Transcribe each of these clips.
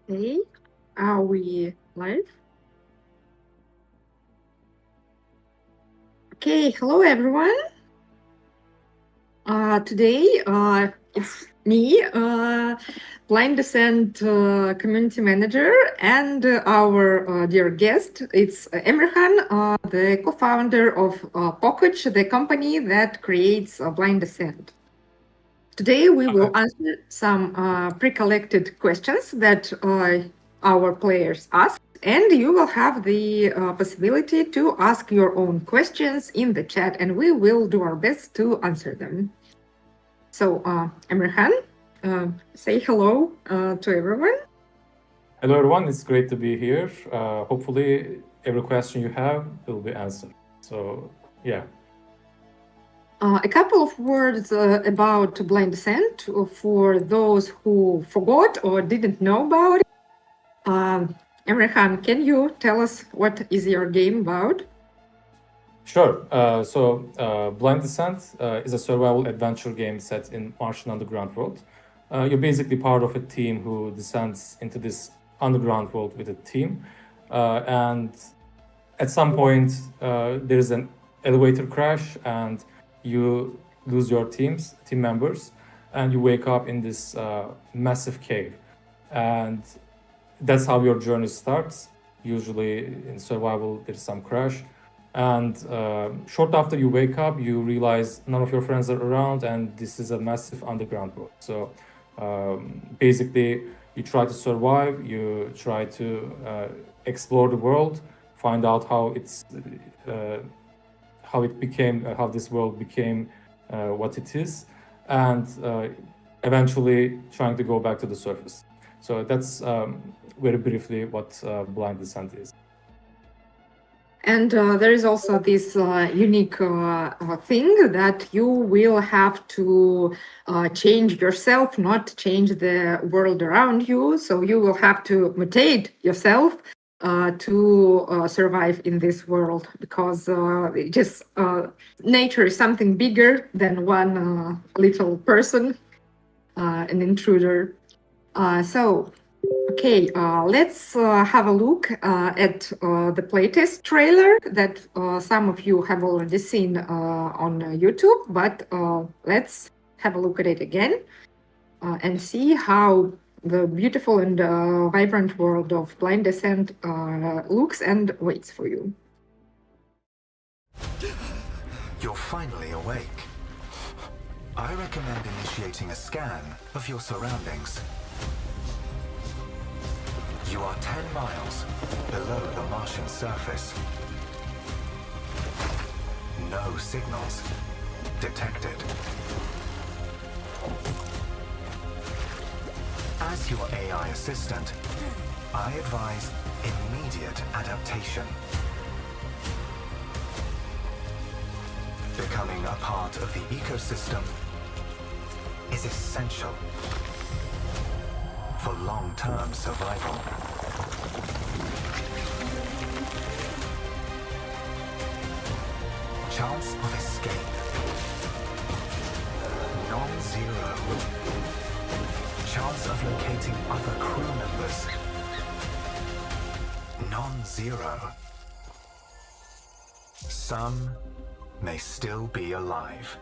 Okay, are we live? Okay, hello everyone. Today it's me, Blind Descent Community Manager, and our dear guest. It's Emirhan, the co-founder of Pocketch, the company that creates Blind Descent. Today we will answer some pre-collected questions that our players ask, and you will have the possibility to ask your own questions in the chat, and we will do our best to answer them. So, Emirhan, say hello to everyone. Hello, everyone. It's great to be here. Hopefully, every question you have will be answered. So, yeah. A couple of words about Blind Descent for those who forgot or didn't know about it. Emirhan, can you tell us what is your game about? Sure. Blind Descent is a survival adventure game set in Martian underground world. You're basically part of a team who descends into this underground world with a team. And at some point, there's an elevator crash, and you lose your team members, and you wake up in this massive cave. And that's how your journey starts. Usually in survival, there's some crash. And short after you wake up, you realize none of your friends are around, and this is a massive underground world. So basically, you try to survive, you try to explore the world, find out how how this world became what it is, and eventually trying to go back to the surface. So that's very briefly what Blind Descent is. And there is also this unique thing that you will have to change yourself, not change the world around you. So you will have to mutate yourself to survive in this world, because just nature is something bigger than one little person, an intruder. Okay, let's have a look at the playtest trailer that some of you have already seen on YouTube, but let's have a look at it again and see how the beautiful and vibrant world of Blind Descent looks and waits for you. You're finally awake. I recommend initiating a scan of your surroundings. You are 10 miles below the Martian surface. No signals detected. As your AI assistant, I advise immediate adaptation. Becoming a part of the ecosystem is essential for long-term survival. Chance of escape. Non-zero. Chance of locating other crew members. Non-zero. Some may still be alive.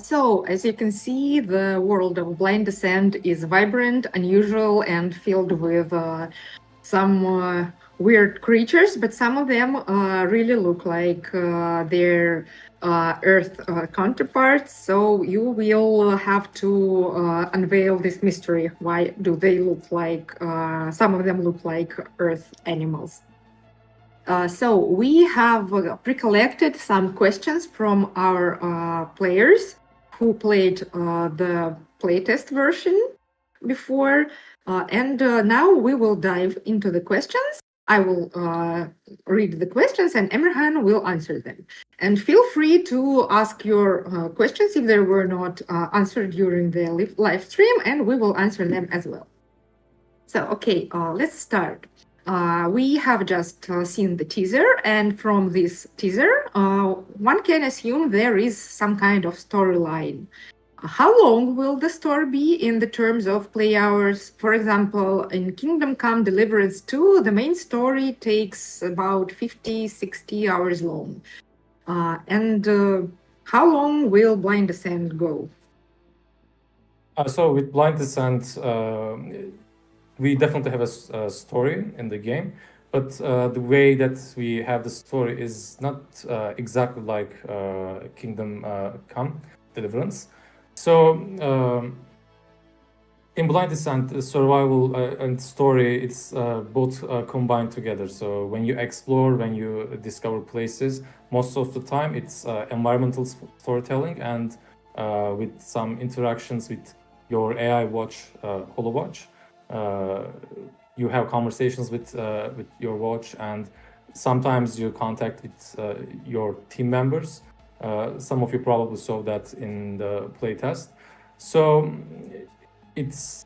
So, as you can see, the world of Blind Descent is vibrant, unusual, and filled with some weird creatures, but some of them really look like their Earth counterparts. So you will have to unveil this mystery. Why do they look like, some of them look like Earth animals? So we have pre-collected some questions from our players who played the playtest version before, and now we will dive into the questions. I will read the questions and Emirhan will answer them. And feel free to ask your questions if they were not answered during the live stream, and we will answer them as well. So, okay, let's start. We have just seen the teaser, and from this teaser, one can assume there is some kind of storyline. How long will the story be in the terms of play hours? For example, in Kingdom Come Deliverance 2, the main story takes about 50, 60 hours long. And how long will Blind Ascent go? So with Blind Descent, we definitely have a story in the game, but the way that we have the story is not exactly like Kingdom Come Deliverance. So in Blind Descent, the survival and story, it's both combined together. So when you explore, when you discover places, most of the time it's environmental storytelling and with some interactions with your AI watch, HoloWatch. You have conversations with your watch, and sometimes you contact with your team members. Some of you probably saw that in the playtest. So it's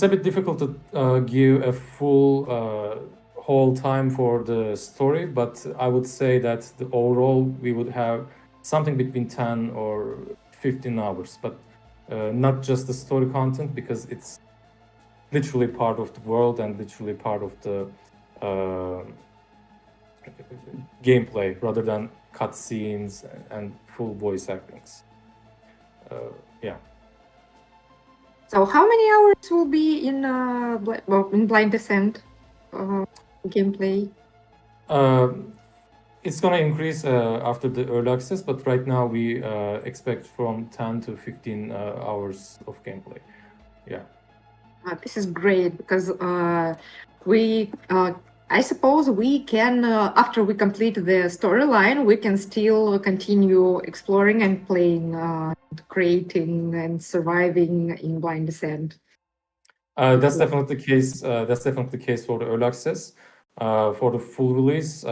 a bit difficult to give a full whole time for the story, but I would say that the overall we would have something between 10 or 15 hours, but not just the story content, because it's literally part of the world and literally part of the gameplay rather than cutscenes and full voice actings. Yeah. So, how many hours will be in Blind Descent gameplay? It's going to increase after the early access, but right now we expect from 10 to 15 hours of gameplay. Yeah. This is great because I suppose we can, after we complete the storyline, we can still continue exploring and playing, creating and surviving in Blind Descent. That's definitely the case. That's definitely the case for the early access. For the full release,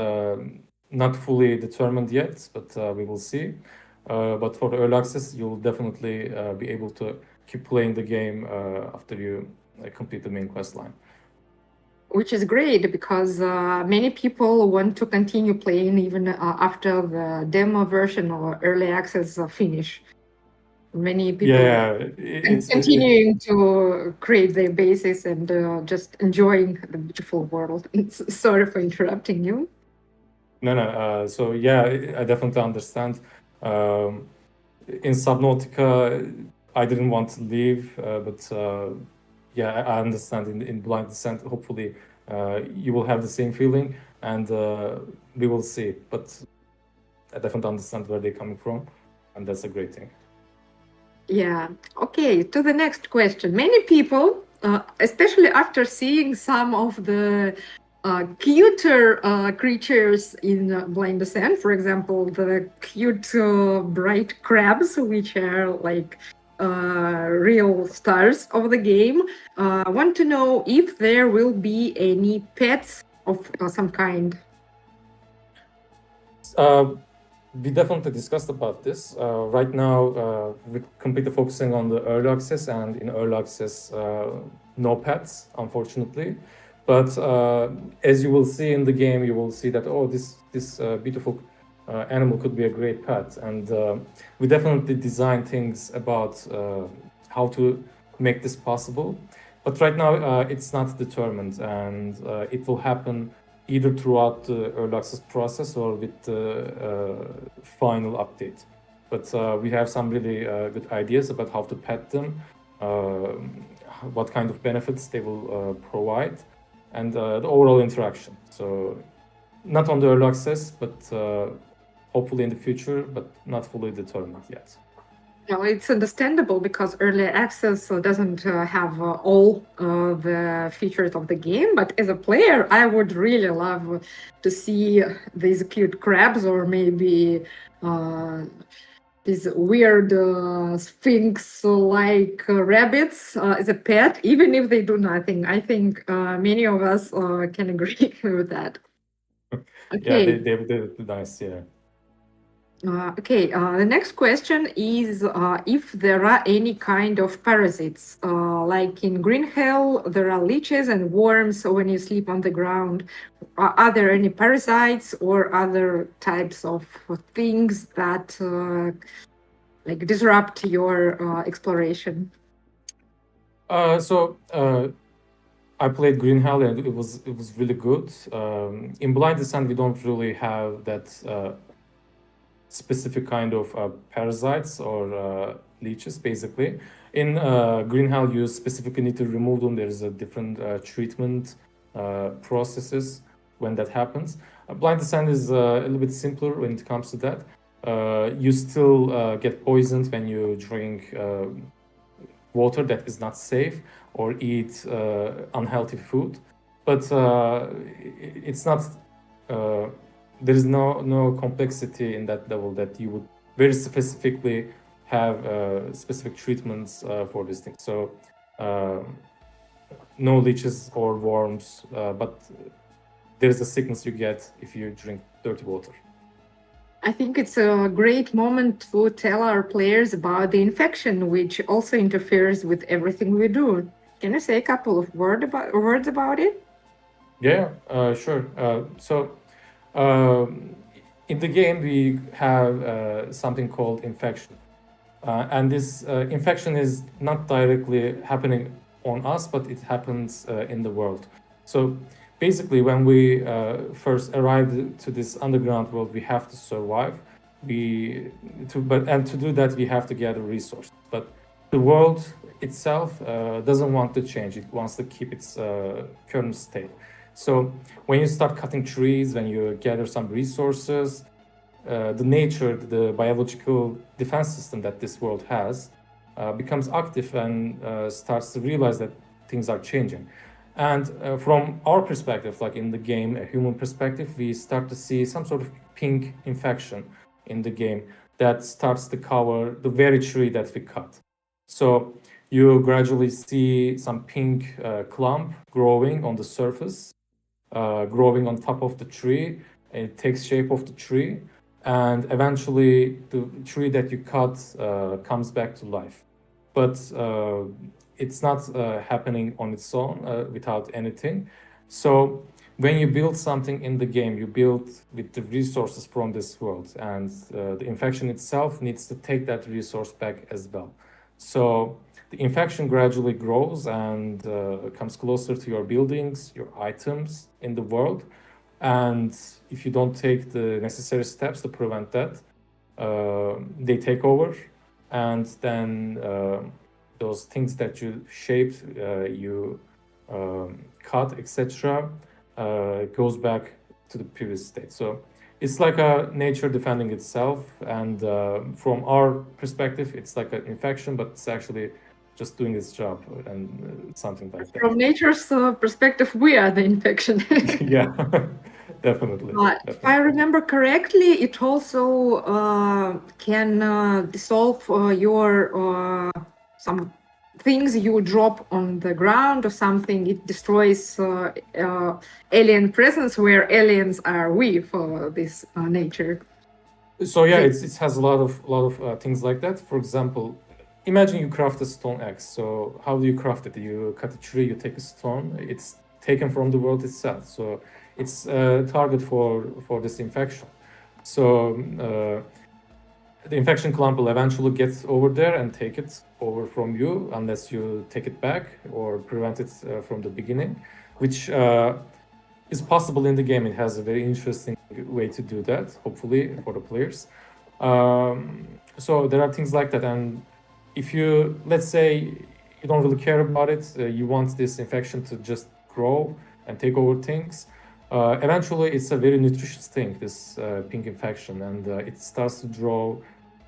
not fully determined yet, but we will see. But for the early access, you'll definitely be able to keep playing the game after you complete the main quest line. Which is great because many people want to continue playing even after the demo version or early access finish. Many people continuing to create their bases and just enjoying the beautiful world. Sorry for interrupting you. No. So yeah, I definitely understand. In Subnautica, I didn't want to leave, but yeah, I understand. In Blind Descent, hopefully, you will have the same feeling, and we will see. But I definitely understand where they're coming from, and that's a great thing. Yeah. Okay, to the next question. Many people, especially after seeing some of the cuter creatures in Blind Descent, for example, the cute bright crabs, which are like real stars of the game, want to know if there will be any pets of some kind. We definitely discussed about this. Right now, we're completely focusing on the early access, and in early access, no pets, unfortunately. But as you will see in the game, you will see that this beautiful animal could be a great pet, and we definitely design things about how to make this possible. But right now, it's not determined, and it will happen either throughout the early access process or with the final update. But we have some really good ideas about how to pet them, what kind of benefits they will provide, and the overall interaction. So not on the early access, but hopefully in the future, but not fully determined yet. No, it's understandable because early access doesn't have all the features of the game. But as a player, I would really love to see these cute crabs or maybe these weird sphinx-like rabbits as a pet, even if they do nothing. I think many of us can agree with that. Okay. Yeah, they're nice. Yeah. The next question is if there are any kind of parasites. Like in Green Hell, there are leeches and worms when you sleep on the ground. Are there any parasites or other types of things that like disrupt your exploration? I played Green Hell and it was really good. In Blind Descent, we don't really have that specific kind of parasites or leeches, basically. In Green Hell, you specifically need to remove them. There's a different treatment processes when that happens. Blind Descent is a little bit simpler when it comes to that. You still get poisoned when you drink water that is not safe or eat unhealthy food, but it's not. There is no complexity in that level that you would very specifically have specific treatments for this thing. So no leeches or worms, but there is a sickness you get if you drink dirty water. I think it's a great moment to tell our players about the infection, which also interferes with everything we do. Can you say a couple of words about it? Yeah, sure. In the game, we have something called infection. And this infection is not directly happening on us, but it happens in the world. So basically, when we first arrived to this underground world, we have to survive. To do that, we have to gather resources. But the world itself doesn't want to change. It wants to keep its current state. So when you start cutting trees, when you gather some resources, the nature, the biological defense system that this world has becomes active and starts to realize that things are changing. And from our perspective, like in the game, a human perspective, we start to see some sort of pink infection in the game that starts to cover the very tree that we cut. So you gradually see some pink clump growing on the surface, growing on top of the tree. It takes shape of the tree, and eventually the tree that you cut comes back to life. But it's not happening on its own without anything. So when you build something in the game, you build with the resources from this world, and the infection itself needs to take that resource back as well. So the infection gradually grows and comes closer to your buildings, your items in the world. And if you don't take the necessary steps to prevent that, they take over. And then those things that you shaped, you cut, etc., goes back to the previous state. So it's like a nature defending itself. And from our perspective, it's like an infection, but it's actually just doing its job and something like that. From nature's perspective, we are the infection. Yeah, definitely. If I remember correctly, it also can dissolve your some things you drop on the ground or something. It destroys alien presence where aliens are with this nature. So yeah, it has a lot of things like that. For example, imagine you craft a stone axe. So how do you craft it? You cut a tree, you take a stone. It's taken from the world itself. So it's a target for this infection. So the infection clump will eventually get over there and take it over from you unless you take it back or prevent it from the beginning, which is possible in the game. It has a very interesting way to do that, hopefully, for the players. So there are things like that. And if you, let's say, you don't really care about it, you want this infection to just grow and take over things, eventually it's a very nutritious thing, this pink infection, and it starts to draw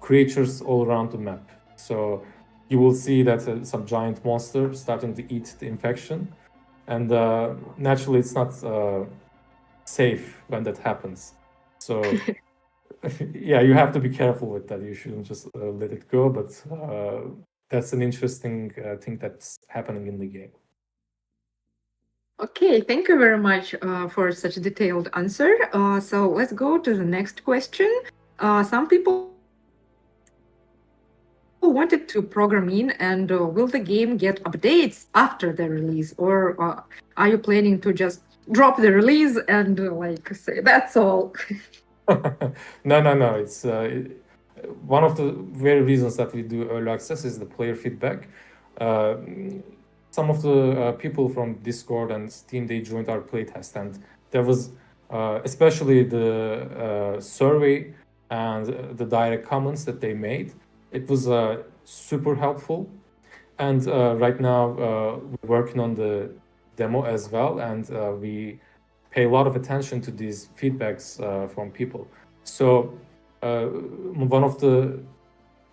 creatures all around the map. So you will see that some giant monster starting to eat the infection, and naturally it's not safe when that happens. So yeah, you have to be careful with that. You shouldn't just let it go, but that's an interesting thing that's happening in the game. Okay, thank you very much for such a detailed answer. So let's go to the next question. Some people wanted to program in, and will the game get updates after the release, or are you planning to just drop the release and like say that's all? No. One of the very reasons that we do early access is the player feedback. Uh, some of the people from Discord and Steam, they joined our playtest, and there was especially the survey and the direct comments that they made. It was super helpful. And right now we're working on the demo as well, and we pay a lot of attention to these feedbacks from people. So one of the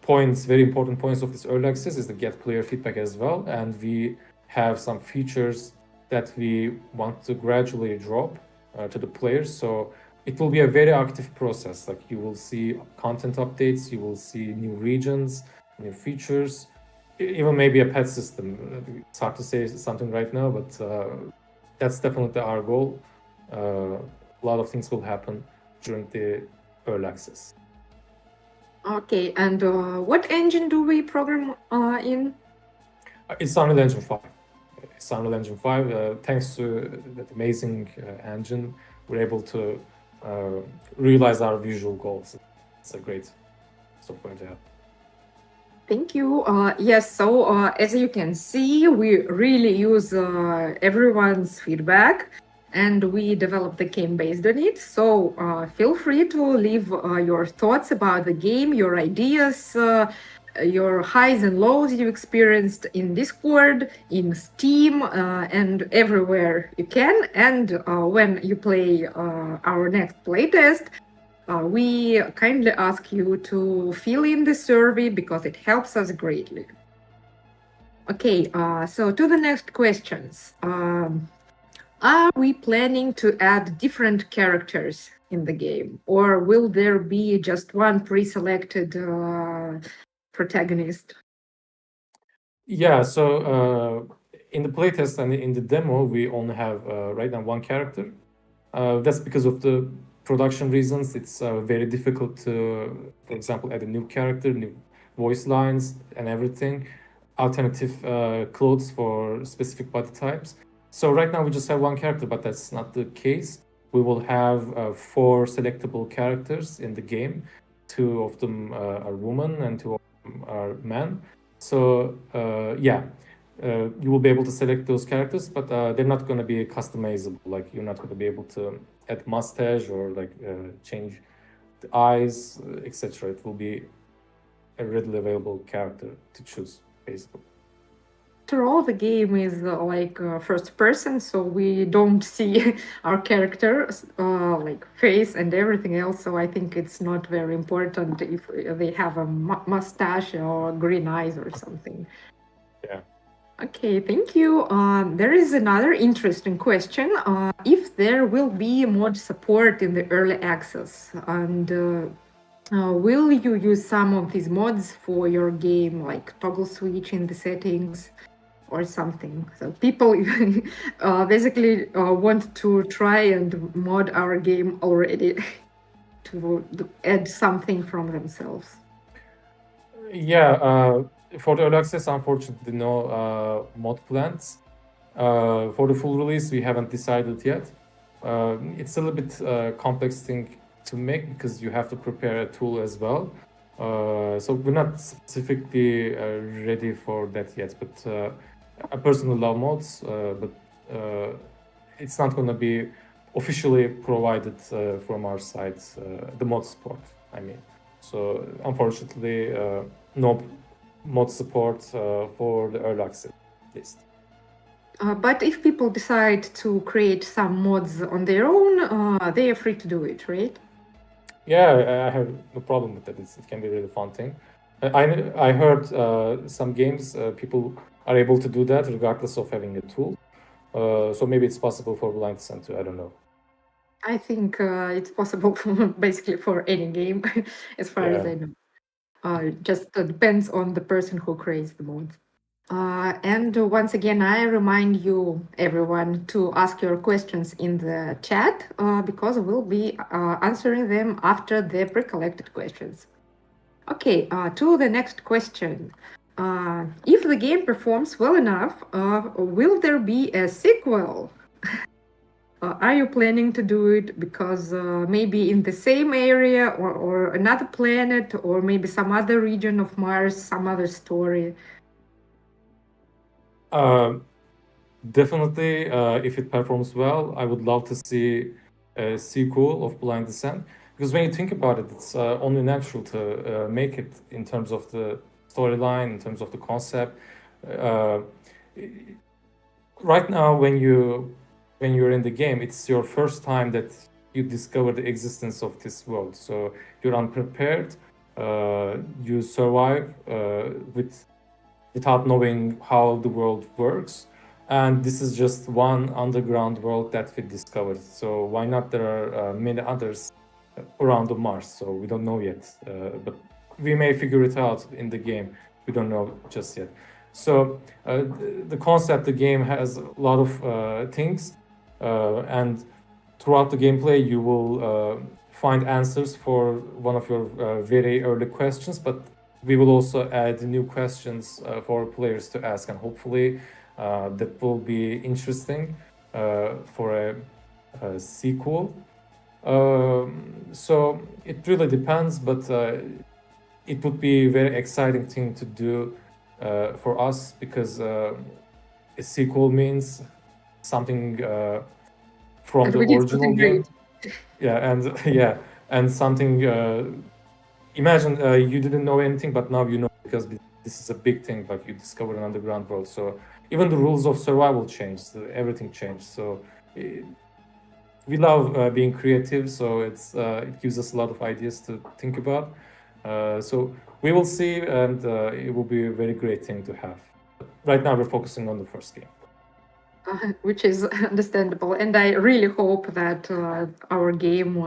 points, very important points of this early access is to get player feedback as well. And we have some features that we want to gradually drop to the players. So it will be a very active process. Like you will see content updates, you will see new regions, new features, even maybe a pet system. It's hard to say something right now, but that's definitely our goal. A lot of things will happen during the early access. Okay, and what engine do we program in? It's Unreal Engine 5. It's Unreal Engine 5. Thanks to that amazing engine, we're able to realize our visual goals. It's a great software to have. Thank you. Yes, so as you can see, we really use everyone's feedback and we develop the game based on it. So feel free to leave your thoughts about the game, your ideas, your highs and lows you experienced in Discord, in Steam, and everywhere you can. And when you play our next playtest, we kindly ask you to fill in the survey because it helps us greatly. Okay, so to the next questions. Are we planning to add different characters in the game, or will there be just one pre-selected protagonist? Yeah, so in the playtest and in the demo, we only have right now one character. That's because of the production reasons. It's very difficult to, for example, add a new character, new voice lines, and everything, alternative clothes for specific body types. So right now we just have one character, but that's not the case. We will have 4 selectable characters in the game. 2 of them are women and 2 of them are men. So yeah, you will be able to select those characters, but they're not going to be customizable. Like you're not going to be able to add mustache or like change the eyes, etc. It will be a readily available character to choose, basically. After all, the game is like first person, so we don't see our characters like face and everything else. So I think it's not very important if they have a mustache or green eyes or something. Yeah. Okay, thank you. There is another interesting question. If there will be mod support in the early access, and will you use some of these mods for your game, like toggle switch in the settings or something? So people basically want to try and mod our game already to add something from themselves. Yeah, for the early access, unfortunately, no mod plans. For the full release, we haven't decided yet. It's a little bit complex thing to make because you have to prepare a tool as well. So we're not specifically ready for that yet. But I personally love mods, but it's not going to be officially provided from our side, the mod support, I mean. So unfortunately, no mod support for the early access list. But if people decide to create some mods on their own, they are free to do it, right? Yeah, I have no problem with that. It can be a really fun thing. I heard some games people are able to do that regardless of having a tool. So maybe it's possible for Blind Descent too. I don't know. I think it's possible for basically for any game, as far as Yeah. I know. Just depends on the person who creates the mods. And once again, I remind you, everyone, to ask your questions in the chat because we'll be answering them after the pre-collected questions. Okay, to the next question. If the game performs well enough, will there be a sequel? Are you planning to do it because maybe in the same area or another planet or maybe some other region of Mars, some other story? Definitely, if it performs well, I would love to see a sequel of Blind Descent. Because when you think about it, it's only natural to make it in terms of the storyline, in terms of the concept. Uh, right now, when you're in the game, it's your first time that you discover the existence of this world. So you're unprepared. You survive without knowing how the world works. And this is just one underground world that we discovered. So why not? There are many others around the Mars. So we don't know yet, but we may figure it out in the game. We don't know just yet. So the concept, the game has a lot of things, and throughout the gameplay, you will find answers for one of your very early questions, but we will also add new questions for players to ask, and hopefully that will be interesting for a sequel. So it really depends, but it would be a very exciting thing to do for us because a sequel means something from And the we discussed original game. Yeah, and yeah, and something. Imagine you didn't know anything, but now you know because this is a big thing. Like you discovered an underground world, so even the rules of survival changed. Everything changed. So we love being creative. So it gives us a lot of ideas to think about. So we will see, and it will be a very great thing to have. But right now, we're focusing on the first game. Which is understandable. And I really hope that our game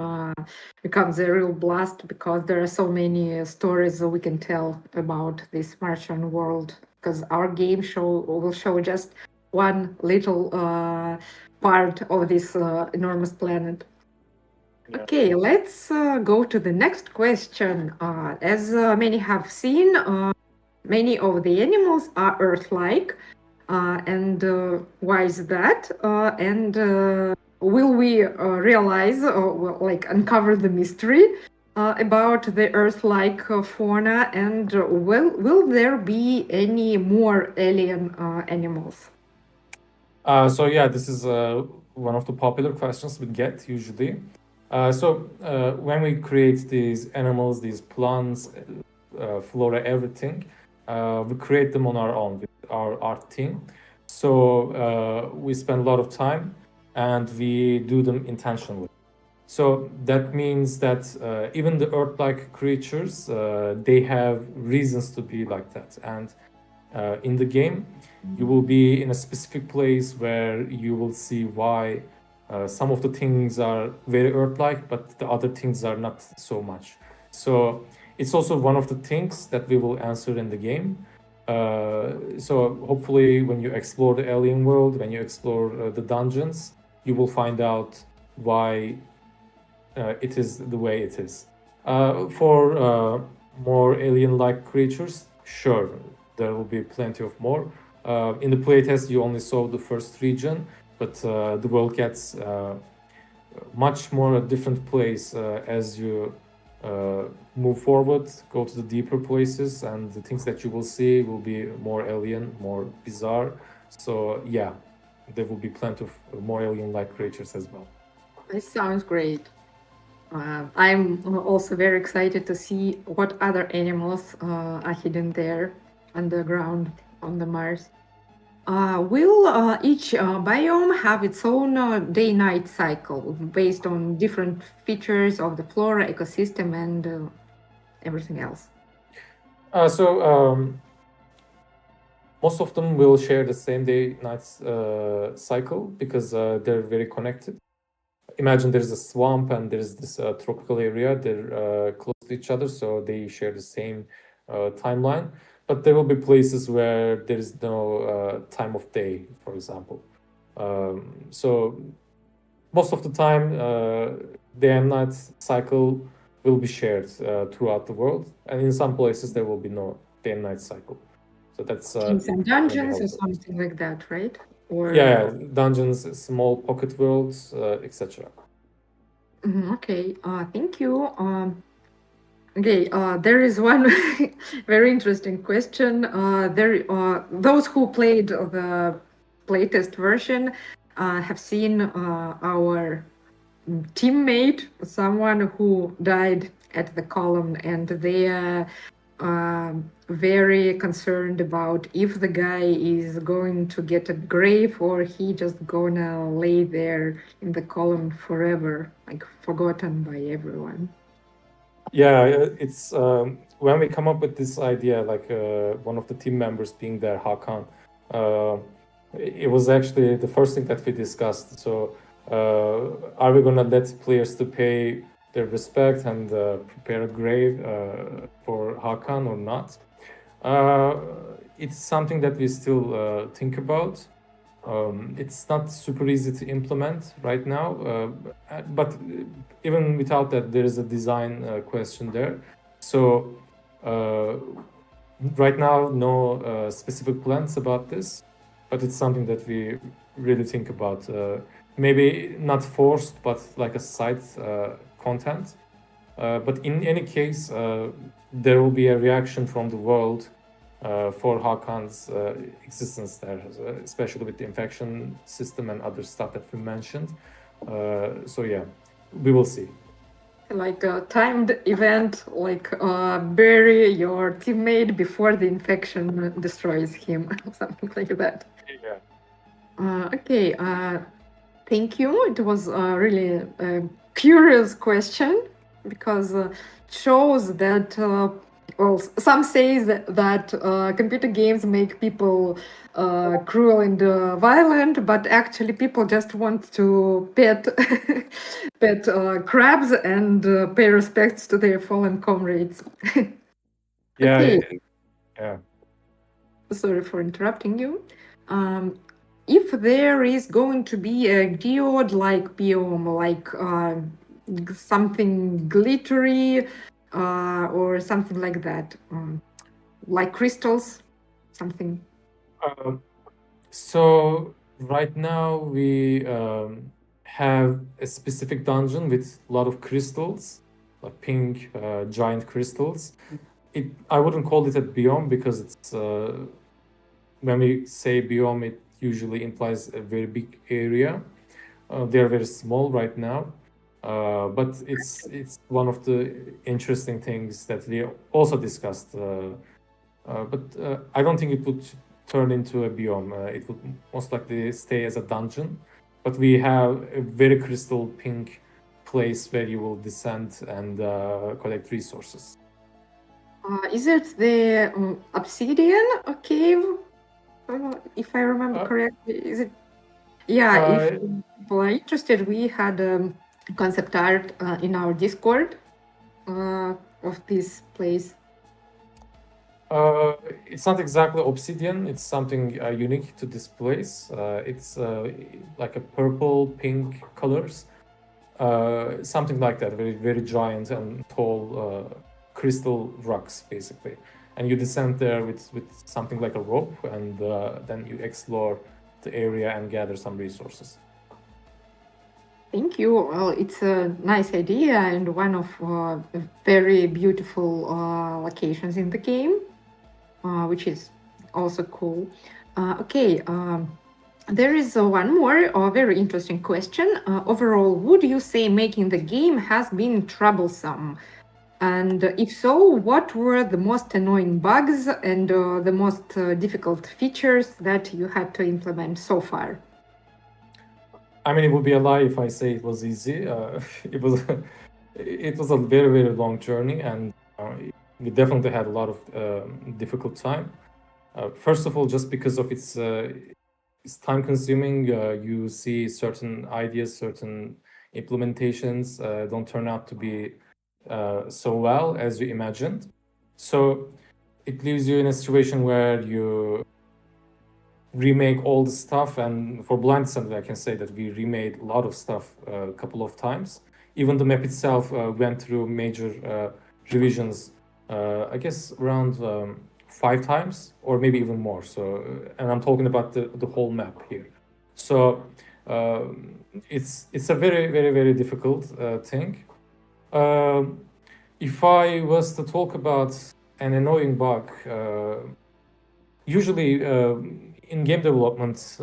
becomes a real blast because there are so many stories that we can tell about this Martian world. Because our game will show just one little part of this enormous planet. Yeah. Okay, let's go to the next question. As many have seen, many of the animals are Earth-like. And why is that? And will we realize, well, like uncover the mystery about the Earth-like fauna? And will there be any more alien animals? So yeah, this is one of the popular questions we get usually. When we create these animals, these plants, flora, everything, we create them on our own with our art team. So we spend a lot of time and we do them intentionally. So that means that even the Earth-like creatures, they have reasons to be like that. And in the game, you will be in a specific place where you will see why some of the things are very Earth-like, but the other things are not so much. So it's also one of the things that we will answer in the game. So hopefully, when you explore the alien world, when you explore the dungeons, you will find out why it is the way it is. For more alien-like creatures, sure, there will be plenty of more. In the playtest, you only saw the first region, but the world gets much more a different place as you move forward, go to the deeper places, and the things that you will see will be more alien, more bizarre. So yeah, there will be plenty of more alien-like creatures as well. This sounds great. I'm also very excited to see what other animals are hidden there underground on the Mars. Will each biome have its own day-night cycle based on different features of the flora, ecosystem, and everything else? Most of them will share the same day-night cycle because they're very connected. Imagine there's a swamp and there's this tropical area. They're close to each other, so they share the same timeline. but there will be places where there is no time of day, for example. So most of the time, day and night cycle will be shared throughout the world, and in some places there will be no day and night cycle. So that's Teams and generally dungeons how or it works. something like that, right? Or Yeah, dungeons, small pocket worlds, etc. Okay, thank you. Okay, there is one very interesting question. Those who played the playtest version have seen our teammate, someone who died at the column, and they are very concerned about if the guy is going to get a grave or he just gonna lay there in the column forever, like forgotten by everyone. Yeah, it's when we come up with this idea, like one of the team members being there, Hakan, uh, it was actually the first thing that we discussed. So, are we gonna let players to pay their respect and prepare a grave for Hakan or not? Uh, it's something that we still think about. It's not super easy to implement right now, but even without that, there is a design question there. So uh, right now, no specific plans about this, but it's something that we really think about. Maybe not forced, but like a side content. But in any case, there will be a reaction from the world for Hakan's existence there, especially with the infection system and other stuff that we mentioned. So yeah, we will see. Like a timed event, like bury your teammate before the infection destroys him, something like that. Yeah. Okay, thank you. It was really a curious question because it shows that, well, some say that computer games make people cruel and violent, but actually people just want to pet crabs and pay respects to their fallen comrades. Yeah, Okay, yeah. sorry for interrupting you. If there is going to be a geode-like biome, like something glittery or something like that, like crystals, something. Um, so right now we have a specific dungeon with a lot of crystals, like pink giant crystals. I wouldn't call it a biome because it's when we say biome, it usually implies a very big area. They are very small right now, but it's one of the interesting things that we also discussed. But I don't think it would turn into a biome. It would most likely stay as a dungeon. But we have a very crystal pink place where you will descend and collect resources. Is it the obsidian cave? If I remember Uh, correctly, is it? Yeah, if uh, people are interested, we had concept art in our Discord of this place. It's not exactly obsidian. It's something unique to this place. It's like a purple, pink colors, something like that. Very, very giant and tall crystal rocks, basically. And you descend there with something like a rope, and then you explore the area and gather some resources. Thank you. Well, it's a nice idea and one of very beautiful locations in the game, which is also cool. Okay, there is one more very interesting question. Overall, would you say making the game has been troublesome? And if so, what were the most annoying bugs and the most difficult features that you had to implement so far? I mean, it would be a lie if I say it was easy. It was it was a very, very long journey, and we definitely had a lot of difficult time. First of all, just because of it's time consuming. You see certain ideas, certain implementations don't turn out to be so well as you imagined. So it leaves you in a situation where you remake all the stuff. And for Blind Descent, I can say that we remade a lot of stuff a couple of times. Even the map itself went through major revisions, I guess around 5 times or maybe even more. So, and I'm talking about the whole map here. So it's a very, very, very difficult thing. If I was to talk about an annoying bug, usually in game development,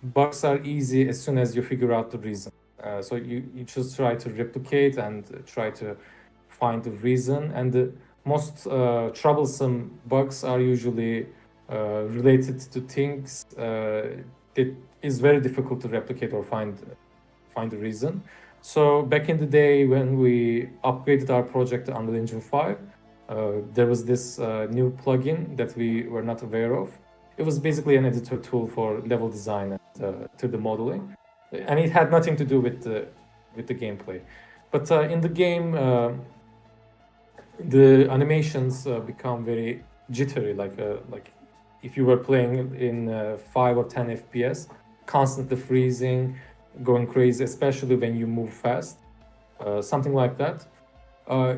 bugs are easy as soon as you figure out the reason. So you just try to replicate and try to find the reason. And the most troublesome bugs are usually related to things that is very difficult to replicate or find the reason. So back in the day when we upgraded our project to Unreal Engine 5, there was this new plugin that we were not aware of. It was basically an editor tool for level design and 3D modeling, and it had nothing to do with the gameplay. But in the game, the animations become very jittery, like if you were playing in 5 or 10 FPS, constantly freezing, going crazy, especially when you move fast, something like that.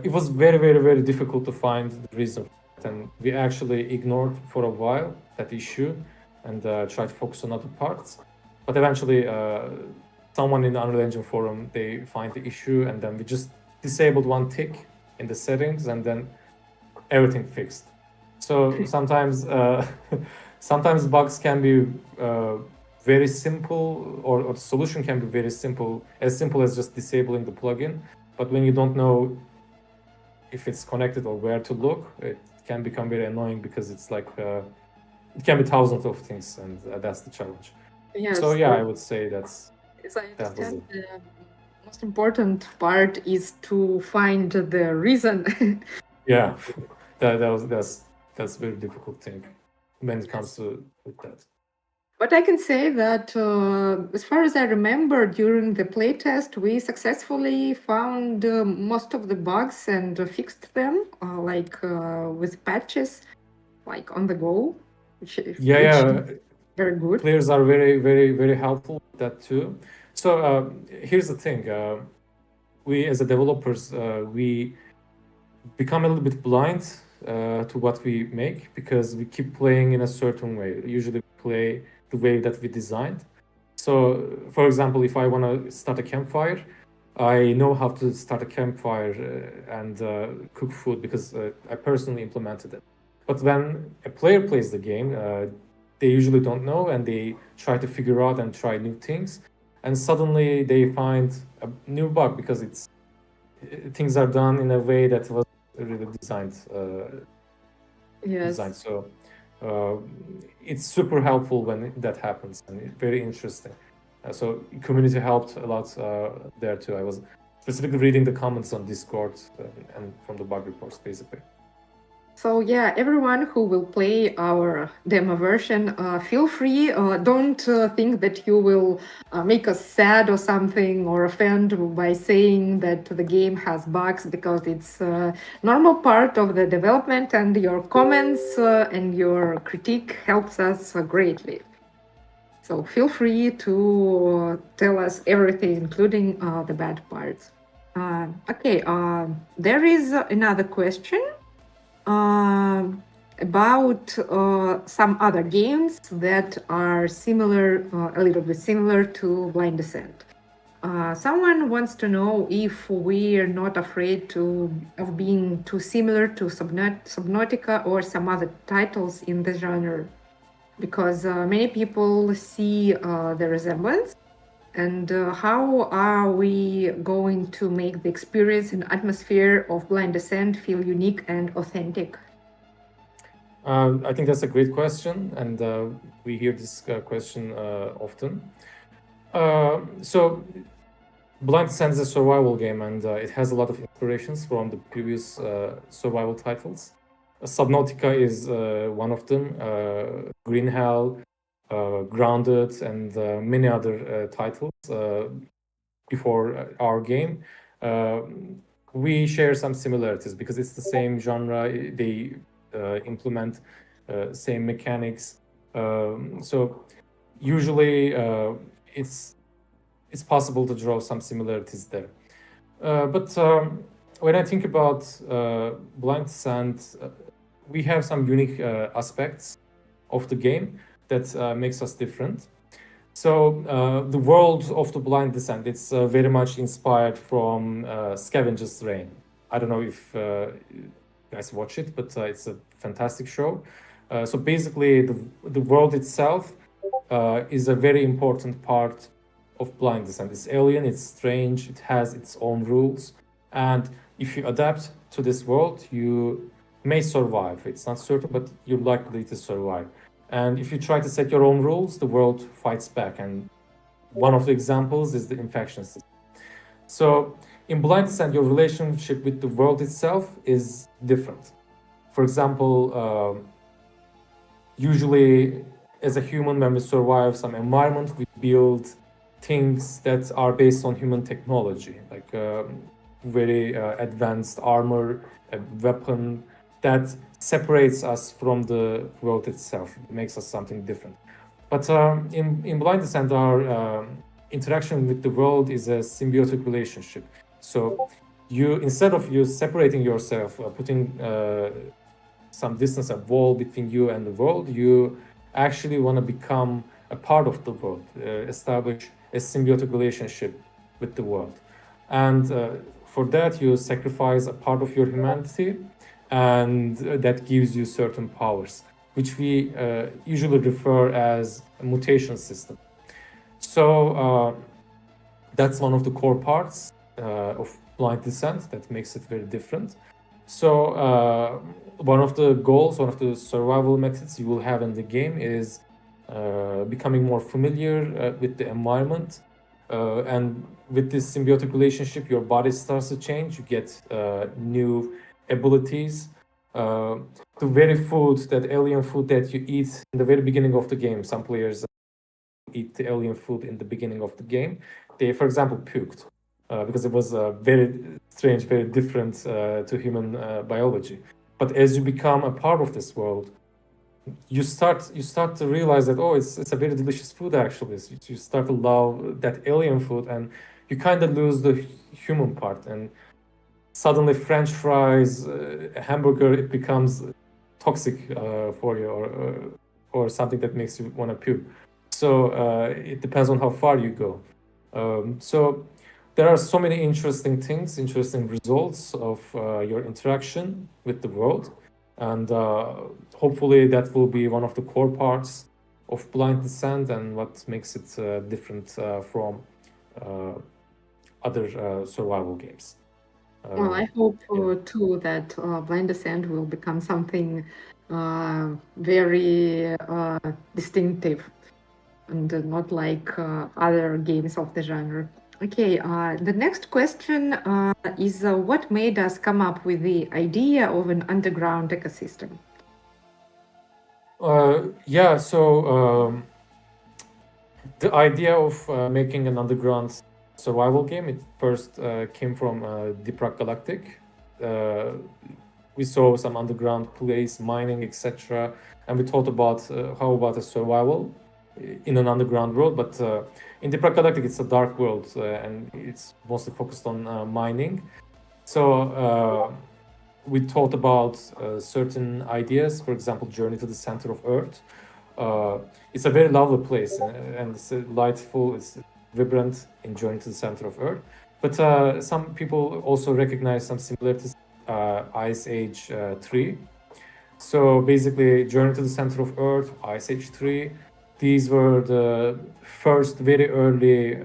It was very, very, very difficult to find the reason for it, and we actually ignored for a while that issue and tried to focus on other parts. But eventually, someone in the Unreal Engine forum, they find the issue, and then we just disabled one tick in the settings, and then everything fixed. So sometimes, sometimes bugs can be very simple, or the solution can be very simple as just disabling the plugin. But when you don't know if it's connected or where to look, it can become very annoying because it's like it can be thousands of things, and that's the challenge. Yes. So yeah, I would say that's As I that was understand, it. the most important part is to find the reason. Yeah, that's a very difficult thing when it comes to that. But I can say that, as far as I remember, during the playtest, we successfully found most of the bugs and fixed them, with patches, like on the go, which is Yeah, very good. players are very, very, very helpful with that too. So here's the thing: we as a developers, we become a little bit blind to what we make because we keep playing in a certain way. Usually, we play the way that we designed. So, for example, if I want to start a campfire, I know how to start a campfire and cook food because I personally implemented it. But when a player plays the game, they usually don't know and they try to figure out and try new things. And suddenly they find a new bug because things are done in a way that was really designed. Yes. So it's super helpful when that happens and very interesting. So community helped a lot there too. I was specifically reading the comments on Discord and from the bug reports basically. So yeah, everyone who will play our demo version, feel free. Don't think that you will make us sad or something or offend by saying that the game has bugs, because it's a normal part of the development, and your comments and your critique helps us greatly. So feel free to tell us everything, including the bad parts. Okay, there is another question about some other games that are similar, a little bit similar to Blind Descent. Someone wants to know if we are not afraid of being too similar to Subnautica or some other titles in the genre, because many people see the resemblance. And how are we going to make the experience and atmosphere of Blind Descent feel unique and authentic? I think that's a great question, and we hear this question often. So, Blind Descent is a survival game, and it has a lot of inspirations from the previous survival titles. Subnautica is one of them. Green Hell, Grounded, and many other titles before our game. We share some similarities because it's the same genre. They implement same mechanics. So usually it's possible to draw some similarities there. But when I think about Blind Descent, we have some unique aspects of the game that makes us different. So the world of the Blind Descent, it's very much inspired from Scavenger's Reign. I don't know if you guys watch it, but it's a fantastic show. So basically, the world itself is a very important part of Blind Descent. It's alien, it's strange, it has its own rules, and if you adapt to this world, you may survive. It's not certain, but you're likely to survive. And if you try to set your own rules, the world fights back. And one of the examples is the infection system. So in Blind Descent, your relationship with the world itself is different. For example, usually as a human, when we survive some environment, we build things that are based on human technology, like very advanced armor, a weapon that separates us from the world itself. It makes us something different. But in Blind Descent, our interaction with the world is a symbiotic relationship. So you, instead of you separating yourself, putting some distance, a wall between you and the world, you actually want to become a part of the world, establish a symbiotic relationship with the world. And for that, you sacrifice a part of your humanity, and that gives you certain powers, which we usually refer as a mutation system. So that's one of the core parts of Blind Descent that makes it very different. So one of the goals, one of the survival methods you will have in the game is becoming more familiar with the environment. And with this symbiotic relationship, your body starts to change. You get new abilities. The very food, that alien food that you eat in the very beginning of the game, some players eat the alien food in the beginning of the game. They, for example, puked because it was very strange, very different to human biology. But as you become a part of this world, you start to realize that, oh, it's a very delicious food actually. So you start to love that alien food, and you kind of lose the human part, and suddenly French fries, a hamburger, it becomes toxic for you, or something that makes you want to puke. So it depends on how far you go. So there are so many interesting things, interesting results of your interaction with the world. And hopefully that will be one of the core parts of Blind Descent and what makes it different from other survival games. Well, I hope yeah. too that Blind Descent will become something very distinctive and not like other games of the genre. Okay, the next question is what made us come up with the idea of an underground ecosystem? Yeah, so the idea of making an underground survival game, it first came from Deep Rock Galactic. We saw some underground place, mining, etc. And we thought about how about a survival in an underground world, but in Deep Rock Galactic, it's a dark world and it's mostly focused on mining. So we thought about certain ideas, for example, Journey to the Center of Earth. It's a very lovely place and it's delightful, it's vibrant in Journey to the Center of Earth. But some people also recognize some similarities Ice Age 3. So basically, Journey to the Center of Earth, Ice Age 3, these were the first very early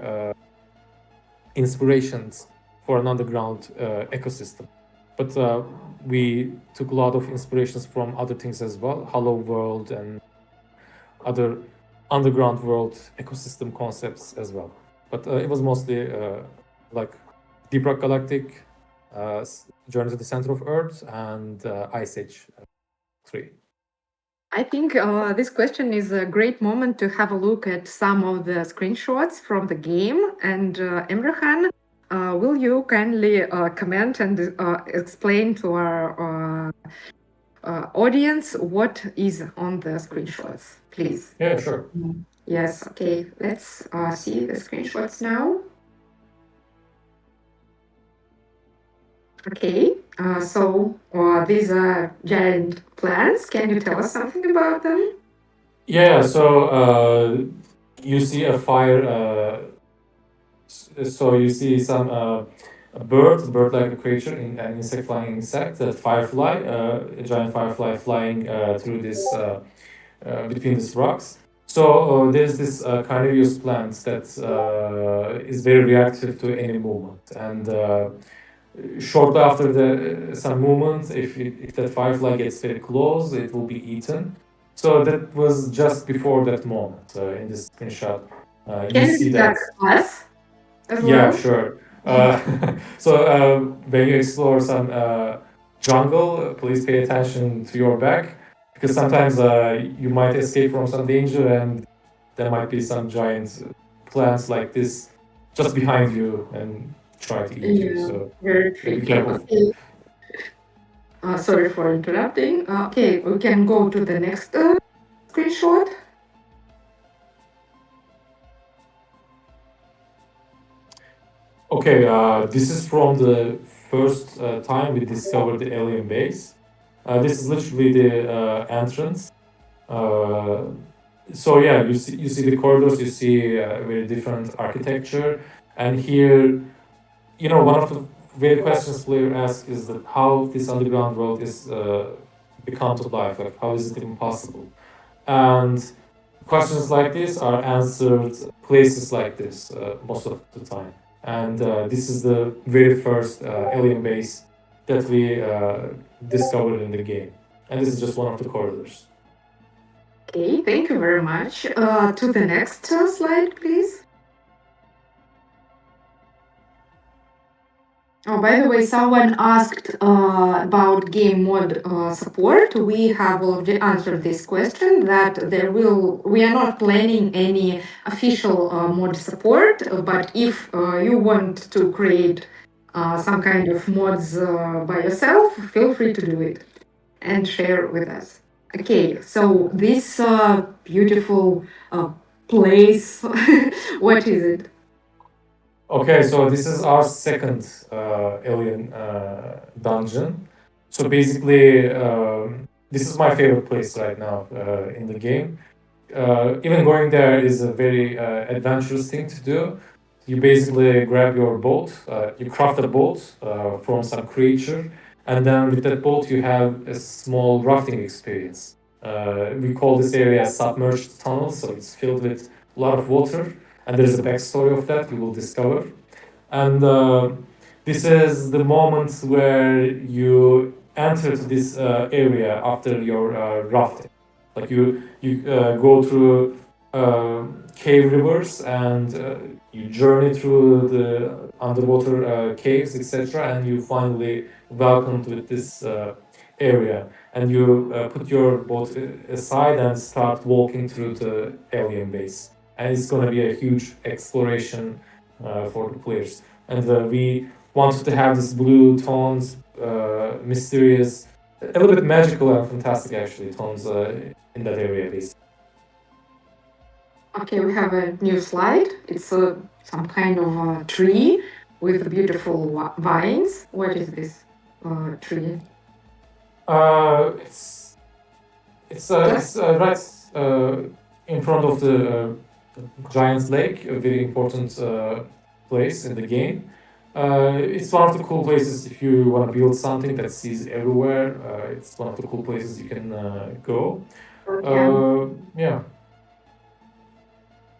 inspirations for an underground ecosystem. But we took a lot of inspirations from other things as well, Hollow World and other underground world ecosystem concepts as well. But it was mostly like Deep Rock Galactic, Journey to the Center of Earth, and Ice Age 3. I think this question is a great moment to have a look at some of the screenshots from the game. And Emrehan, will you kindly comment and explain to our audience what is on the screenshots, please. Yeah, sure. Yes, okay, let's see the screenshots now. Okay, so these are giant plants. Can you tell us something about them? Yeah, so you see a fire. So you see some a bird-like a creature, an insect flying insect, a firefly, a giant firefly flying through this between these rocks. So there's this carnivorous plant that is very reactive to any movement, and shortly after the some movement, if that firefly gets very close, it will be eaten. So that was just before that moment in this screenshot. You Can you see tell that. us as Yeah, well? sure. Uh, so when you explore some jungle, please pay attention to your back because sometimes you might escape from some danger and there might be some giant plants like this just behind you and try to eat you. Yeah, So very be tricky. careful. Okay. Sorry for interrupting. Okay, we can go to the next screenshot. Okay, this is from the first time we discovered the alien base. This is literally the entrance. Uh, so yeah, you see the corridors, you see very different architecture, and here, you know, one of the very questions player asks is that how this underground world is become to life, like how is it even possible? And questions like this are answered places like this most of the time. And this is the very first alien base that we discovered in the game. And this is just one of the corridors. Okay, thank you very much. To the next slide, please. Oh, by the way, someone asked about game mod support. We have already answered this question that we are not planning any official mod support, but if you want to create some kind of mods by yourself, feel free to do it and share with us. Okay, so this beautiful place, what is it? Okay, so this is our second alien dungeon. So basically, this is my favorite place right now in the game. Even going there is a very adventurous thing to do. You basically grab your boat, you craft a boat from some creature, and then with that boat you have a small rafting experience. We call this area submerged tunnel, so it's filled with a lot of water, and there's a backstory of that you will discover. And this is the moment where you enter to this area after your rafting. Like you go through cave rivers and you journey through the underwater caves, etc. And you finally welcomed with this area. And you put your boat aside and start walking through the alien base. And it's going to be a huge exploration for the players. And we wanted to have these blue tones, mysterious, a little bit magical and fantastic actually tones in that area, basically. Okay, we have a new slide. It's some kind of tree with beautiful vines. What is this tree? It's right in front of the Giant's Lake, a very important place in the game. It's one of the cool places if you want to build something that sees everywhere. It's one of the cool places you can go. Yeah.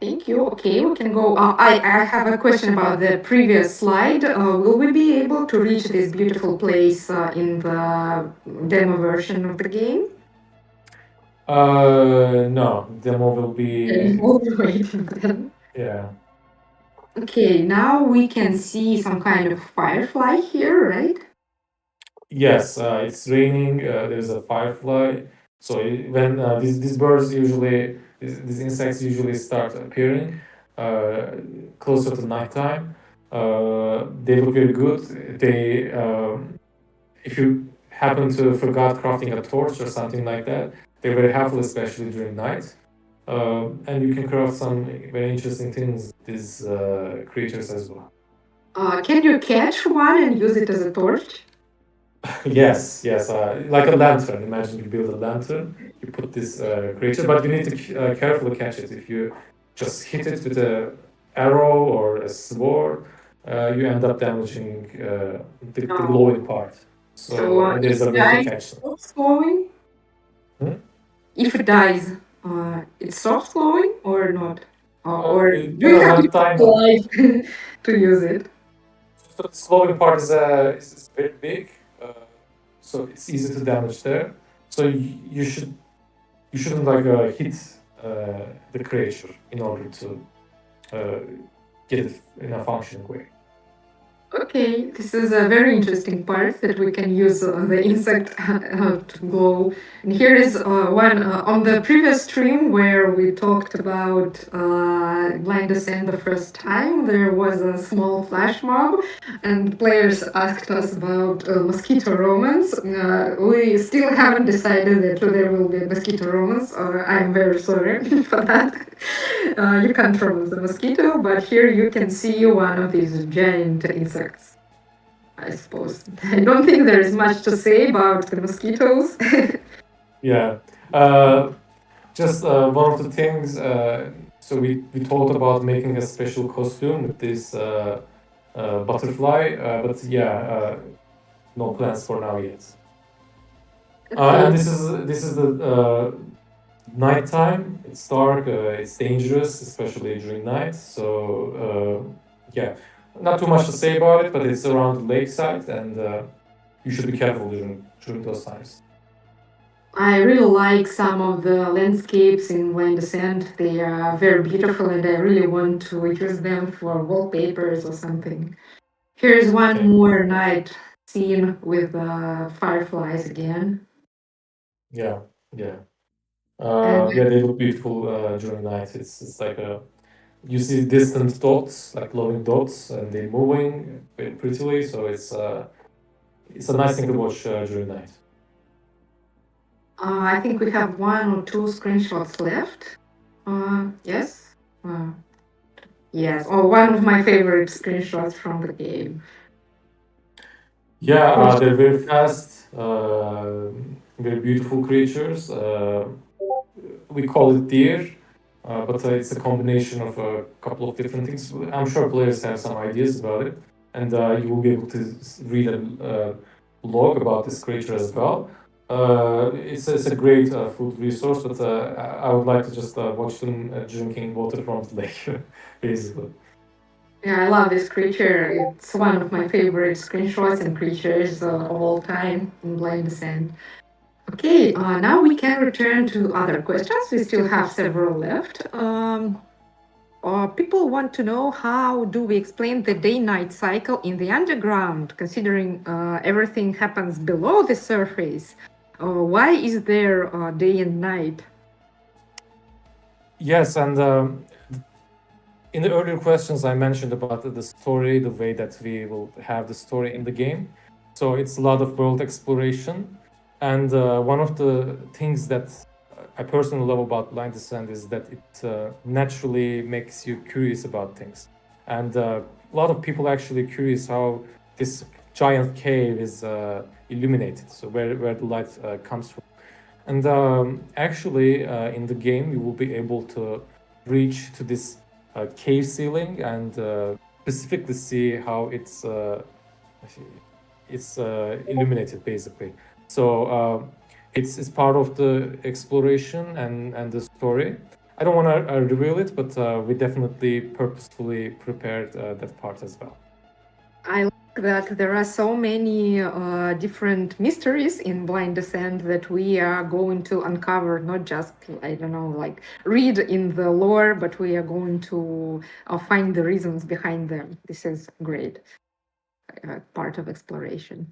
Thank you. Okay, we can go. I have a question about the previous slide. Will we be able to reach this beautiful place in the demo version of the game? No, demo will be. We'll be waiting then. Yeah. Okay, now we can see some kind of firefly here, right? Yes, it's raining. There's a firefly. So when these birds usually, these insects usually start appearing closer to nighttime. They look very good. They, if you happen to forgot crafting a torch or something like that, they're very helpful, especially during night. And you can craft some very interesting things with these creatures as well. Can you catch one and use it as a torch? Yes, yes, like a lantern. Imagine you build a lantern, you put this creature, but you need to carefully catch it. If you just hit it with a arrow or a sword, you end up damaging the glowing part. So there's a way to catch them. Stops glowing? Hmm? If it dies, it stops glowing or not? Or do You you know, have one to time, life to use it? so the slowing part is very big, so it's easy to damage there. So you shouldn't like hit the creature in order to get it in a functioning way. Okay, this is a very interesting part that we can use the insect to glow. And here is one on the previous stream where we talked about Blind Descent the first time. There was a small flash mob, and players asked us about mosquito romance. We still haven't decided that there will be mosquito romance. I'm very sorry for that. You can't romance the mosquito, but here you can see one of these giant insects. I suppose. I don't think there is much to say about the mosquitoes. Yeah. Just one of the things, so we talked about making a special costume with this butterfly, but yeah, no plans for now yet. And this is the nighttime. It's dark. It's dangerous, especially during night. So yeah, not too much to say about it, but it's around the lakeside, and you should be careful during those times. I really like some of the landscapes in Blind Descent. They are very beautiful, and I really want to use them for wallpapers or something. Here's one Okay. more night scene with fireflies again. Yeah, yeah. And Yeah, they look beautiful during night. It's like you see distant dots, like glowing dots, and they're moving very prettily. So it's a nice thing to watch during night. I think we have one or two screenshots left. Yes? Yes, or one of my favorite screenshots from the game. Yeah, they're very fast, very beautiful creatures. We call it deer, but it's a combination of a couple of different things. I'm sure players have some ideas about it, and you will be able to read a blog about this creature as well. It's a great food resource, but I would like to just watch them drinking water from the lake, basically. Yeah, I love this creature. It's one of my favorite screenshots and creatures of all time in Blind Descent. Okay, now we can return to other questions. We still have several left. People want to know how do we explain the day-night cycle in the underground, considering everything happens below the surface. Why is there day and night? Yes, and in the earlier questions, I mentioned about the story, the way that we will have the story in the game. So it's a lot of world exploration. And one of the things that I personally love about Blind Descent is that it naturally makes you curious about things. And a lot of people actually curious how this giant cave is illuminated, so where the light comes from. And actually, in the game, you will be able to reach to this cave ceiling and specifically see how it's illuminated, basically. So it's part of the exploration and the story. I don't want to reveal it, but we definitely purposefully prepared that part as well. I like that there are so many different mysteries in Blind Descent that we are going to uncover, not just, I don't know, like read in the lore, but we are going to find the reasons behind them. This is great part of exploration.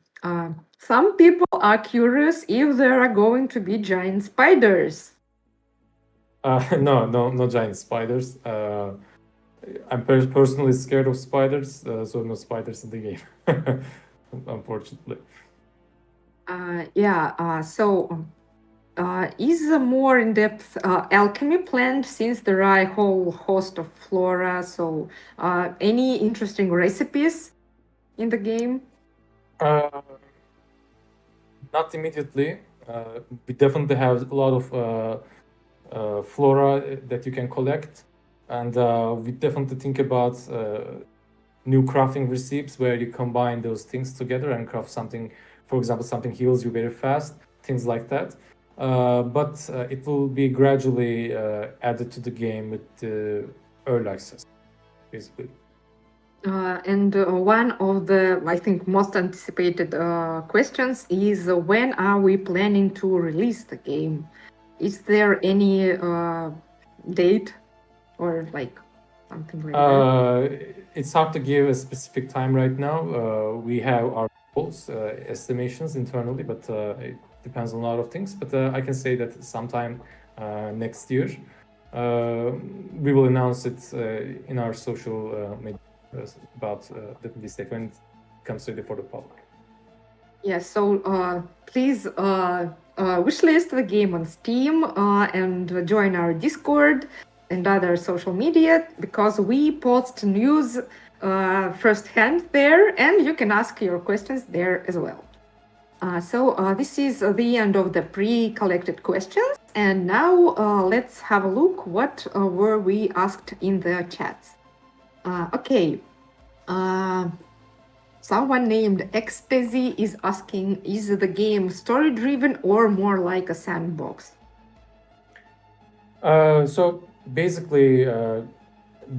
Some people are curious if there are going to be giant spiders. No giant spiders. I'm personally scared of spiders, so no spiders in the game, unfortunately. Is a more in-depth alchemy planned since there are a whole host of flora? So, any interesting recipes in the game? Uh, Not immediately. We definitely have a lot of flora that you can collect, and we definitely think about new crafting recipes where you combine those things together and craft something. For example, something heals you very fast, things like that. But it will be gradually added to the game with the early access, basically. And one of the, I think, most anticipated questions is when are we planning to release the game? Is there any date or like something like that? It's hard to give a specific time right now. We have our goals, estimations internally, but it depends on a lot of things. But I can say that sometime next year, we will announce it in our social media about the release date when it comes ready for the public. Yes, so please wishlist the game on Steam and join our Discord and other social media because we post news firsthand there and you can ask your questions there as well. This is the end of the pre-collected questions, and now let's have a look what were we asked in the chats. Okay. Someone named Ecstasy is asking, is the game story-driven or more like a sandbox? So basically,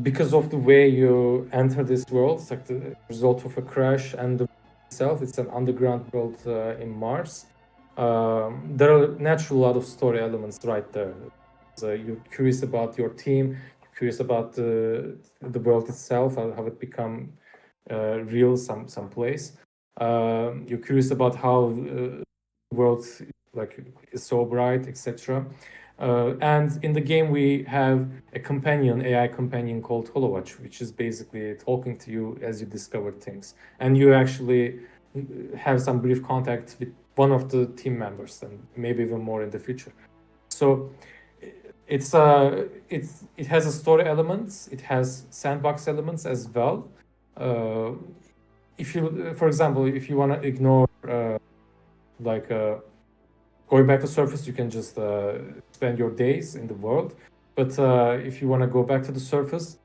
because of the way you enter this world, it's like the result of a crash, and the itself, it's an underground world in Mars. There are naturally a lot of story elements right there. So you're curious about your team, you're curious about the world itself, how it become real some place. You're curious about how the world like is so bright, etc. And in the game, we have a companion, AI companion called HoloWatch, which is basically talking to you as you discover things. And you actually have some brief contact with one of the team members, and maybe even more in the future. So it has a story elements, it has sandbox elements as well. If you, for example, if you want to ignore like going back to surface, you can just spend your days in the world. But if you want to go back to the surface,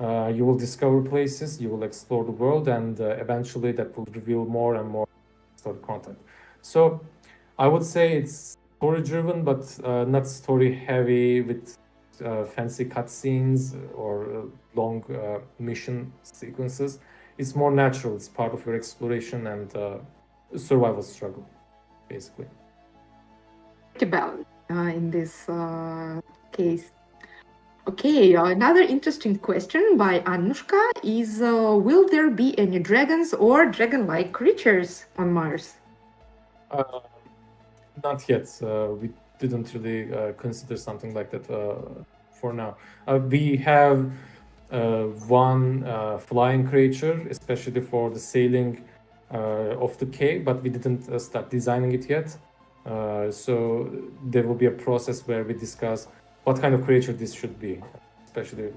you will discover places, you will explore the world, and eventually that will reveal more and more story content. So I would say it's story driven, but not story heavy with fancy cutscenes or long mission sequences. It's more natural. It's part of your exploration and survival struggle, basically. About in this case. Okay, another interesting question by Anushka is will there be any dragons or dragon-like creatures on Mars? Not yet. We didn't really consider something like that for now. We have one flying creature, especially for the sailing of the cave, but we didn't start designing it yet. So there will be a process where we discuss what kind of creature this should be, especially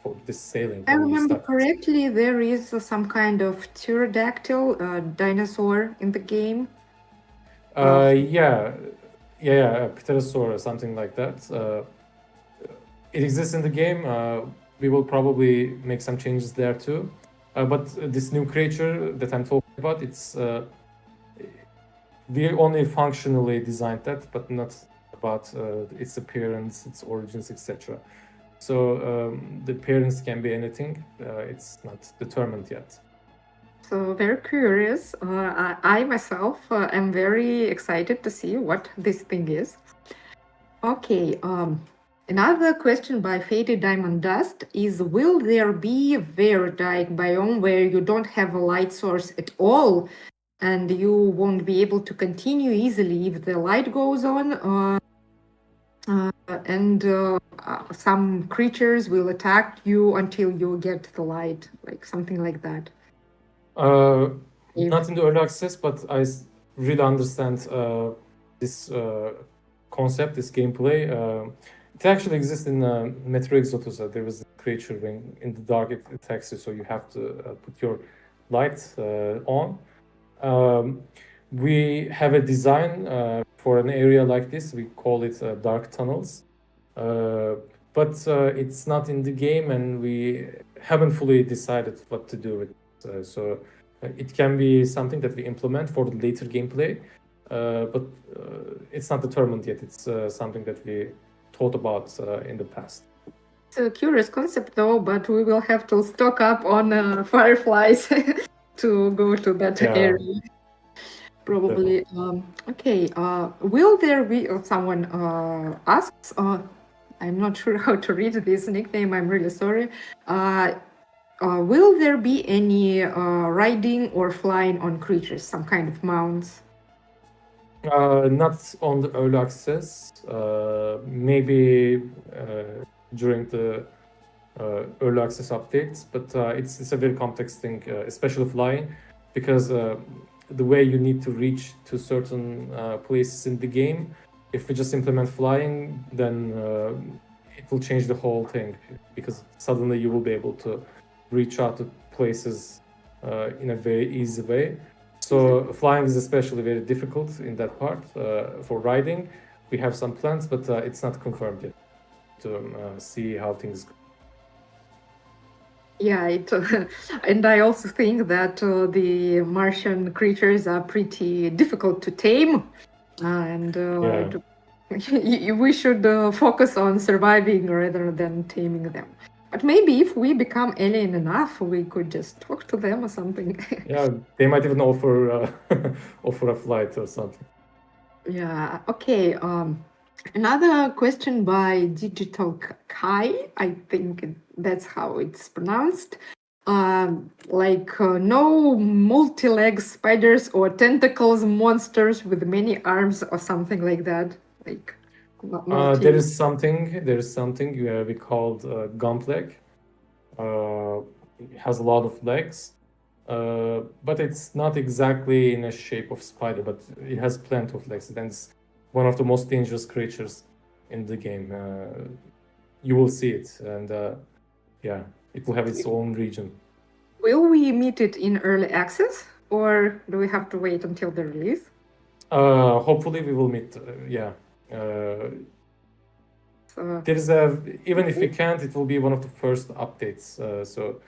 for this sailing. I when we remember start. correctly, there is some kind of pterodactyl dinosaur in the game. Yeah, Pterosaur or something like that. It exists in the game. We will probably make some changes there too. But this new creature that I'm talking about, it's we only functionally designed that, but not about its appearance, its origins, etc. So the appearance can be anything. It's not determined yet. So very curious. I myself am very excited to see what this thing is. Okay. Another question by Faded Diamond Dust is: will there be a Verdike biome where you don't have a light source at all, and you won't be able to continue easily if the light goes on? And some creatures will attack you until you get the light, like something like that. Not in the early access, but really understand this concept, this gameplay, it actually exists in Metro Exodus. There was a creature when in the dark it attacks you, so you have to put your light on. We have a design for an area like this. We call it dark tunnels. But it's not in the game, and we haven't fully decided what to do with it. So it can be something that we implement for the later gameplay, but it's not determined yet. It's something that we thought about in the past. It's a curious concept, though, but we will have to stock up on fireflies to go to that Yeah. area. Probably. Okay. Will there be? Someone asks. I'm not sure how to read this nickname. I'm really sorry. Will there be any riding or flying on creatures? Some kind of mounts? Not on the early access. Maybe during the early access updates, but it's a very complex thing, especially flying, because the way you need to reach to certain places in the game, if we just implement flying, then it will change the whole thing, because suddenly you will be able to reach out to places in a very easy way. So flying is especially very difficult in that part. For riding, we have some plans, but it's not confirmed yet to see how things go. Yeah, and I also think that the Martian creatures are pretty difficult to tame, and we should focus on surviving rather than taming them. But maybe if we become alien enough, we could just talk to them or something. Yeah, they might even offer offer a flight or something. Yeah. Okay. Another question by Digital Kai. I think that's how it's pronounced. No multi-leg spiders or tentacles monsters with many arms or something like that. Like There is something we called Gumpleg. It has a lot of legs, but it's not exactly in a shape of spider, but it has plenty of legs. And it's one of the most dangerous creatures in the game. You will see it, and it will have its own region. Will we meet it in early access, or do we have to wait until the release? Hopefully, we will meet. There is even if we can't, it will be one of the first updates. So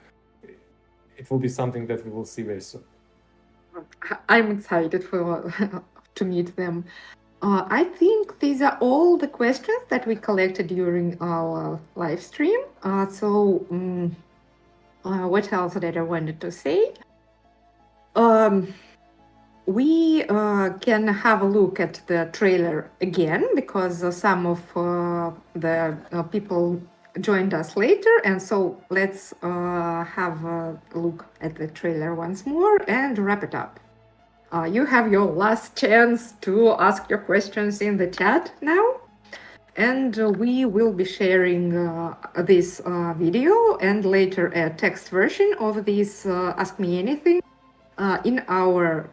it will be something that we will see very soon. I'm excited to meet them. I think these are all the questions that we collected during our live stream. What else did I wanted to say? We can have a look at the trailer again, because some of the people joined us later, and so let's have a look at the trailer once more and wrap it up. You have your last chance to ask your questions in the chat now, and we will be sharing this video and later a text version of this Ask Me Anything in our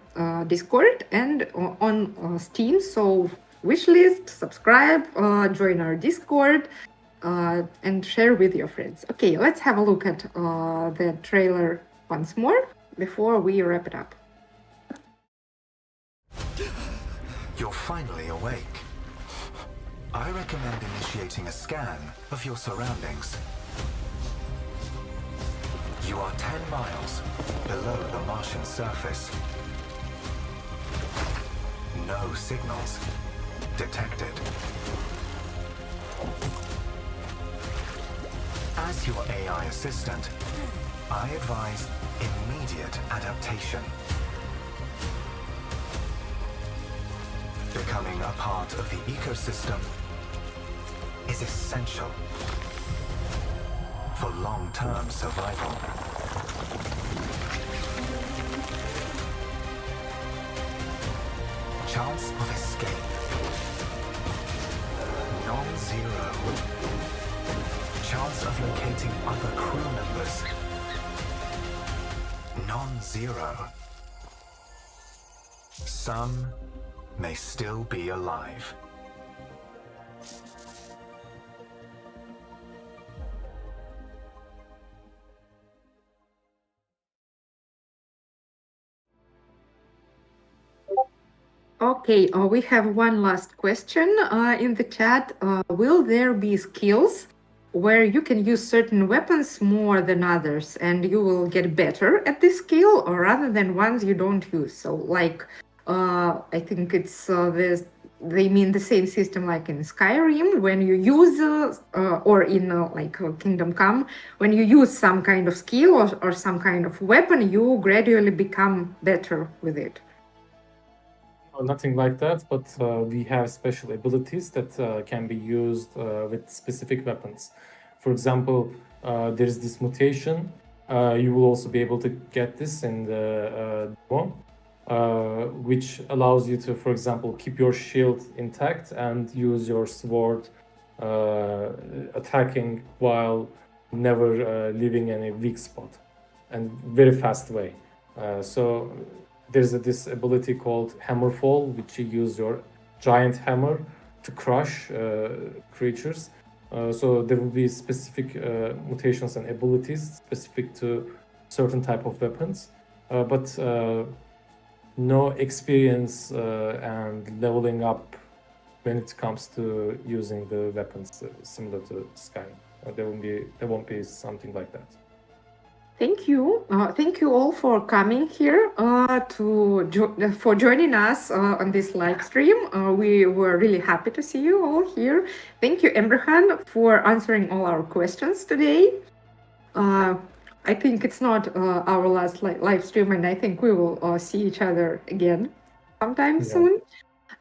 Discord and on Steam. So wishlist, subscribe, join our Discord, and share with your friends. Okay, let's have a look at the trailer once more before we wrap it up. You're finally awake. I recommend initiating a scan of your surroundings. You are 10 miles below the Martian surface. No signals detected. As your AI assistant, I advise immediate adaptation. Becoming a part of the ecosystem is essential for long-term survival. Chance of escape. Non-zero. Chance of locating other crew members. Non-zero. Some may still be alive. Okay, we have one last question in the chat. Will there be skills where you can use certain weapons more than others and you will get better at this skill, or rather than ones you don't use? So, like, I think it's they mean the same system like in Skyrim, when you use, or in Kingdom Come, when you use some kind of skill or some kind of weapon, you gradually become better with it. Nothing like that, but we have special abilities that can be used with specific weapons. For example, there is this mutation. You will also be able to get this in the demo, which allows you to, for example, keep your shield intact and use your sword attacking while never leaving any weak spot, and very fast way. So there's this ability called Hammerfall, which you use your giant hammer to crush creatures. So there will be specific mutations and abilities specific to certain type of weapons, but no experience and leveling up when it comes to using the weapons similar to Skyrim. There won't be something like that. Thank you. Thank you all for coming here for joining us on this live stream. We were really happy to see you all here. Thank you, Emrehan, for answering all our questions today. I think it's not our last live stream, and I think we will see each other again sometime soon.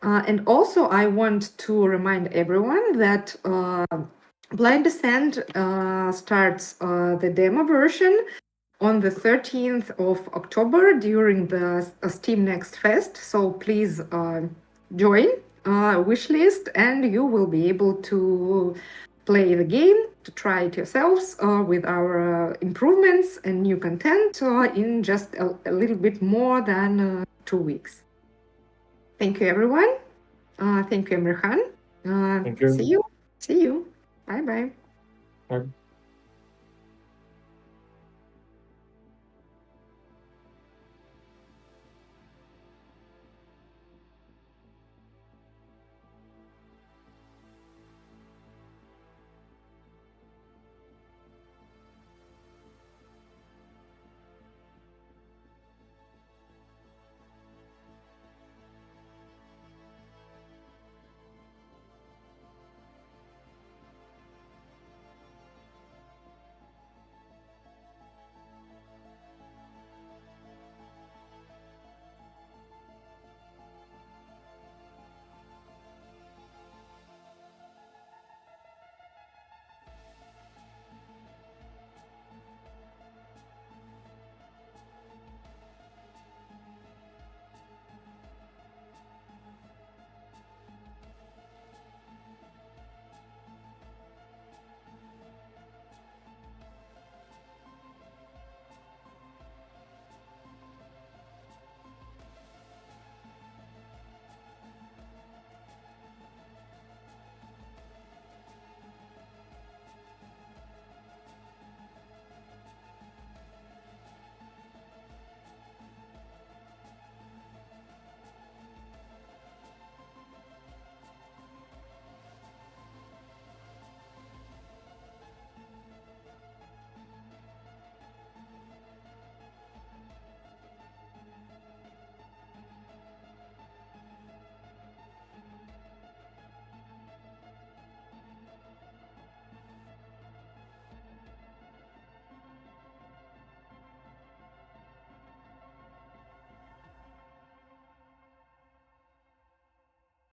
And also, I want to remind everyone that Blind Descent starts the demo version on the 13th of October during the Steam Next Fest. So please join wishlist, and you will be able to play the game, to try it yourselves with our improvements and new content in just a little bit more than 2 weeks. Thank you, everyone. Thank you, Emrehan. Thank you. See you. Bye-bye. Bye.